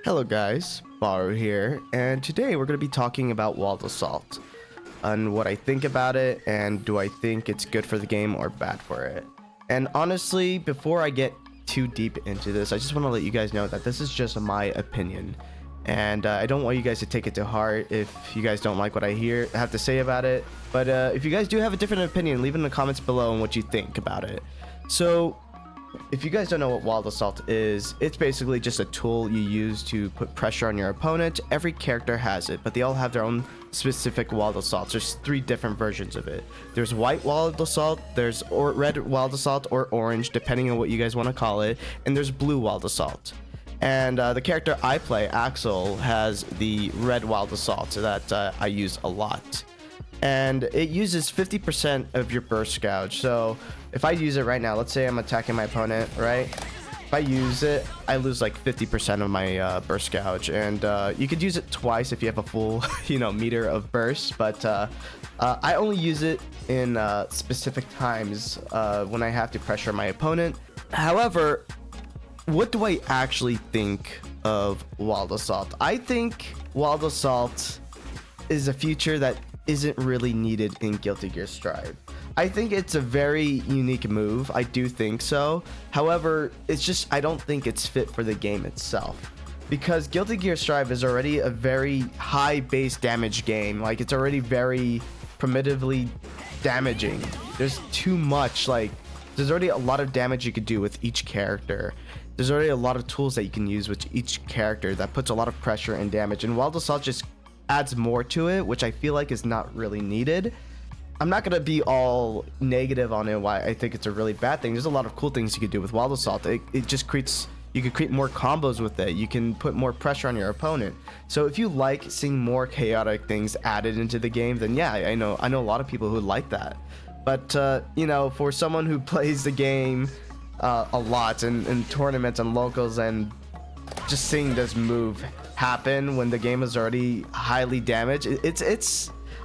Hello guys, Bahru here, and today we're going to be talking about walled assault and what I think about it, and do I think it's good for the game or bad for it. And honestly, before I get too deep into this, I just want to let you guys know that this is just my opinion, and I don't want you guys to take it to heart if you guys don't like what I have to say about it. But if you guys do have a different opinion, leave it in the comments below on what you think about it. So if you guys don't know what walled assault is, it's basically just a tool you use to put pressure on your opponent. Every character has it, but they all have their own specific walled assaults. There's 3 different versions of it. There's white walled assault, there's red walled assault, or orange, depending on what you guys want to call it, and there's blue walled assault. And the character I play, Axel, has the red walled assault that I use a lot. And it uses 50% of your burst gouge. So if I use it right now, let's say I'm attacking my opponent, right? If I use it, I lose like 50% of my burst gouge. And you could use it twice if you have a full, meter of burst. But I only use it in specific times when I have to pressure my opponent. However, what do I actually think of walled assault? I think walled assault is a feature that isn't really needed in Guilty Gear Strive. I think it's a very unique move. I do think so. However, I don't think it's fit for the game itself, because Guilty Gear Strive is already a very high base damage game. Like, it's already very primitively damaging. There's too much, there's already a lot of damage you could do with each character. There's already a lot of tools that you can use with each character that puts a lot of pressure and damage, and walled assault just adds more to it, which I feel like is not really needed. I'm not gonna be all negative on it, why I think it's a really bad thing. There's a lot of cool things you could do with walled assault. It just creates, you could create more combos with it. You can put more pressure on your opponent. So if you like seeing more chaotic things added into the game, then yeah, I know a lot of people who like that. But for someone who plays the game a lot in tournaments and locals, and just seeing this move happen when the game is already highly damaged,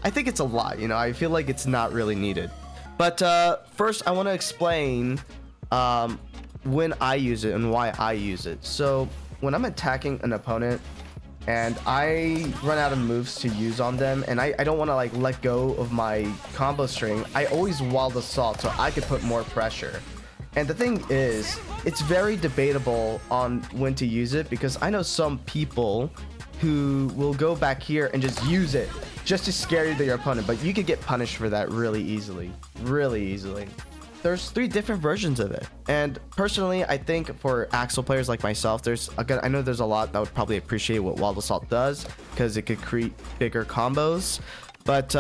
I think it's a lot. I feel like it's not really needed. But first I want to explain when I use it and why I use it. So when I'm attacking an opponent and I run out of moves to use on them, and I don't want to let go of my combo string, I always walled assault so I could put more pressure. And the thing is, it's very debatable on when to use it, because I know some people who will go back here and just use it just to scare your opponent, but you could get punished for that really easily. There's 3 different versions of it, and personally I think for Axel players like myself, I know there's a lot that would probably appreciate what walled assault does, because it could create bigger combos. But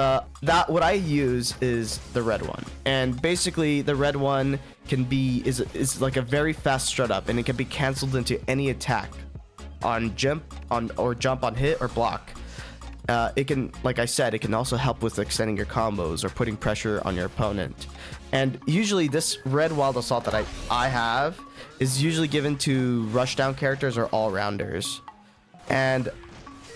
what I use is the red one, and basically the red one is like a very fast strut up, and it can be canceled into any attack on jump on hit or block. It can, like I said, it can also help with extending your combos or putting pressure on your opponent. And usually this red walled assault that I have is usually given to rushdown characters or all-rounders. And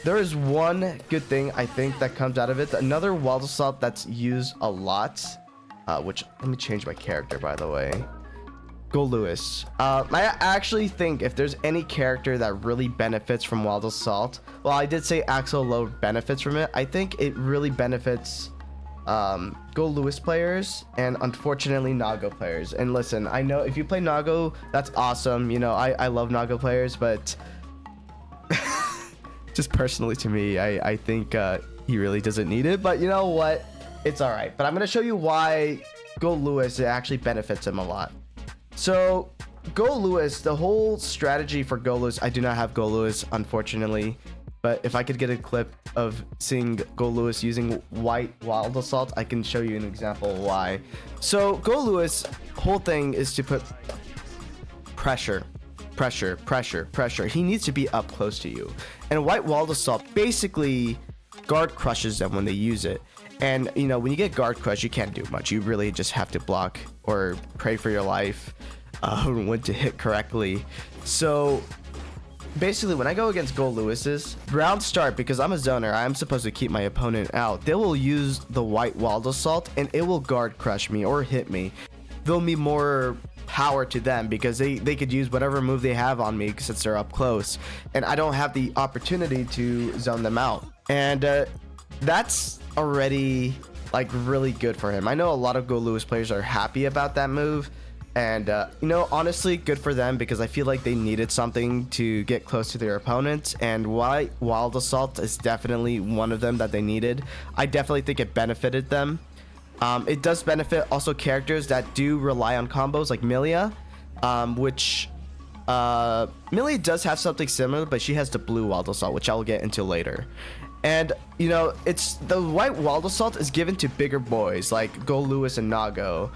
there is one good thing I think that comes out of it. Another walled assault that's used a lot, which, let me change my character, by the way. Go Lewis. I actually think if there's any character that really benefits from walled assault, well, I did say Axel Low benefits from it. I think it really benefits Go Lewis players and unfortunately Nago players. And listen, I know if you play Nago, that's awesome. I love Nago players, but just personally to me, I think he really doesn't need it. But you know what? It's all right. But I'm going to show you why Go Lewis, it actually benefits him a lot. So Go Lewis, the whole strategy for Go Lewis, I do not have Go Lewis, unfortunately. But if I could get a clip of seeing Go Lewis using white walled assault, I can show you an example of why. So Go Lewis, whole thing is to put pressure. He needs to be up close to you. And white walled assault basically guard crushes them when they use it. And when you get guard crush, you can't do much. You really just have to block or pray for your life when to hit correctly. So basically, when I go against Go Lewis's round start, because I'm a zoner, I'm supposed to keep my opponent out. They will use the white walled assault and it will guard crush me or hit me. They'll be more power to them because they could use whatever move they have on me since they're up close, and I don't have the opportunity to zone them out. And that's already like really good for him. I know a lot of Go Lewis players are happy about that move, and you know, honestly, good for them because I feel like they needed something to get close to their opponents, and Wild Assault is definitely one of them that they needed. I definitely think it benefited them. It does benefit also characters that do rely on combos like Milia, which Milia does have something similar, but she has the blue Wild Assault, which I'll get into later. And you know, it's the white Wild Assault is given to bigger boys like Go Lewis and Nago.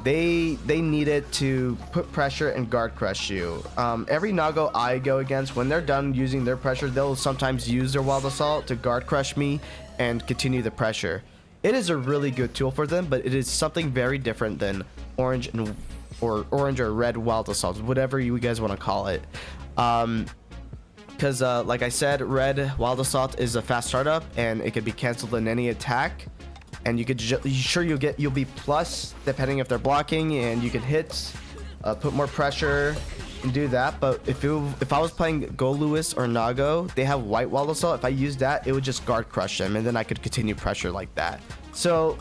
They need it to put pressure and guard crush you. Every Nago I go against, when they're done using their pressure, they'll sometimes use their Wild Assault to guard crush me and continue the pressure. It is a really good tool for them, but it is something very different than orange or red Wild Assault, whatever you guys want to call it. Because like I said, red Wild Assault is a fast startup and it can be canceled in any attack, and you could you'll be plus depending if they're blocking, and you can hit, put more pressure and do that. But if I was playing Go Lewis or Nago, they have white Wild Assault. If I used that, it would just guard crush them, and then I could continue pressure like that. So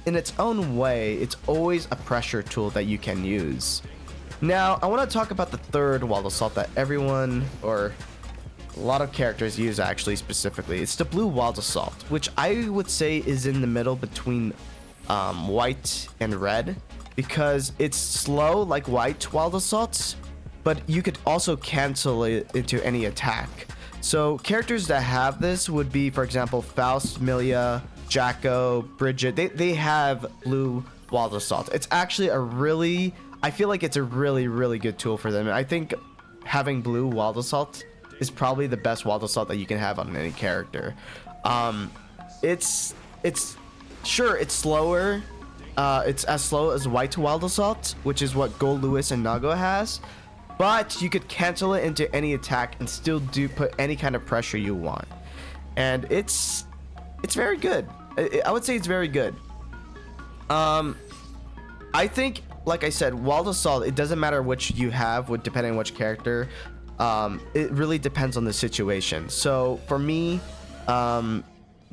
in its own way, it's always a pressure tool that you can use. Now I want to talk about the third Wild Assault that everyone, or a lot of characters use actually specifically. It's the blue Wild Assault, which I would say is in the middle between white and red, because it's slow like white Wild Assaults, but you could also cancel it into any attack. So characters that have this would be, for example, Faust, Milia, Jacko, Bridget. They have blue Wild Assault. It's actually I feel like it's a really good tool for them. I think having blue Wild Assault is probably the best Wild Assault that you can have on any character. It's slower. It's as slow as white Wild Assault, which is what Go Lewis and Nago has, but you could cancel it into any attack and still put any kind of pressure you want. And it's very good. I would say it's very good. I think, like I said, Wild Assault, it doesn't matter which you have, depending on which character. It really depends on the situation. So for me,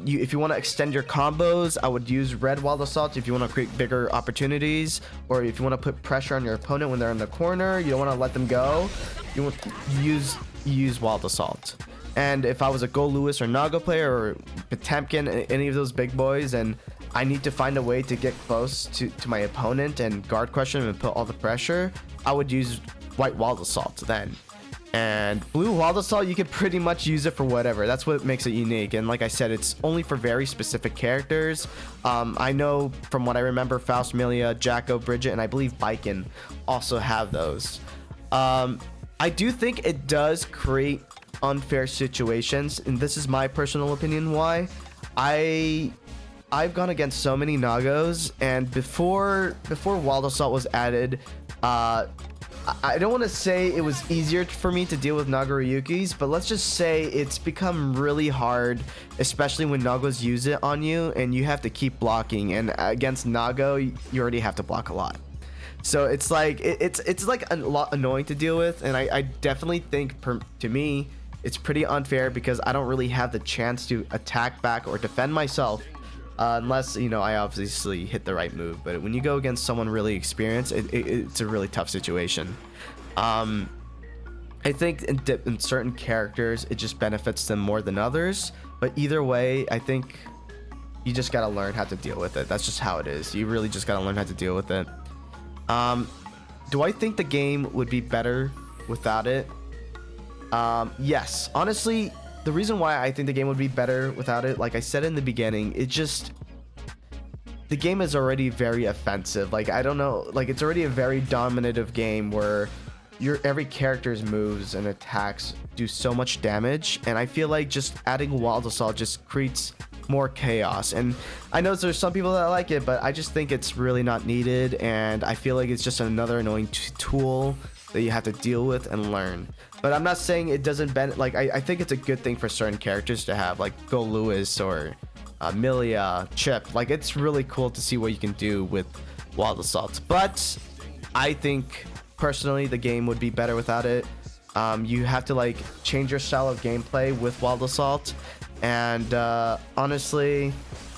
if you want to extend your combos, I would use red Wild Assault. If you want to create bigger opportunities, or if you want to put pressure on your opponent when they're in the corner, you don't want to let them go, you want to use Wild Assault. And if I was a Go Lewis or Nago player, or Potemkin, any of those big boys, and I need to find a way to get close to my opponent and guard crush him and put all the pressure, I would use white Wild Assault then. And blue Wild Assault, you could pretty much use it for whatever. That's what makes it unique. And like I said, it's only for very specific characters. I know from what I remember, Faust, Milia, Jacko, Bridget, and I believe Baiken also have those. I do think it does create unfair situations, and this is my personal opinion why. I've gone against so many Nagos, and before Wild Assault was added, I don't want to say it was easier for me to deal with Nagaryukis, but let's just say it's become really hard, especially when Nagos use it on you and you have to keep blocking, and against Nago you already have to block a lot. So it's like it's like a lot annoying to deal with, and I definitely think to me it's pretty unfair because I don't really have the chance to attack back or defend myself. Unless, you know, I obviously hit the right move. But when you go against someone really experienced, it's a really tough situation. I think in certain characters, it just benefits them more than others. But either way, I think you just gotta learn how to deal with it. That's just how it is. You really just gotta learn how to deal with it. Do I think the game would be better without it? Yes. Honestly, the reason why I think the game would be better without it, like I said in the beginning, the game is already very offensive. Like, I don't know, like it's already a very dominative game where every character's moves and attacks do so much damage, and I feel like just adding Wild Assault just creates more chaos. And I know there's some people that like it, but I just think it's really not needed, and I feel like it's just another annoying tool that you have to deal with and learn. But I'm not saying it doesn't I think it's a good thing for certain characters to have, like Go Lewis or Milia, Chip. Like, it's really cool to see what you can do with Wild Assault. But I think personally the game would be better without it. You have to like change your style of gameplay with Wild Assault, and honestly,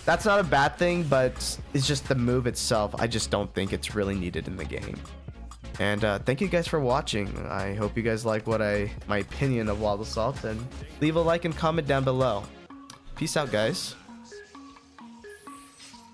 that's not a bad thing, but it's just the move itself. I just don't think it's really needed in the game. And thank you guys for watching. I hope you guys like my opinion of Wild Assault, and leave a like and comment down below. Peace out, guys.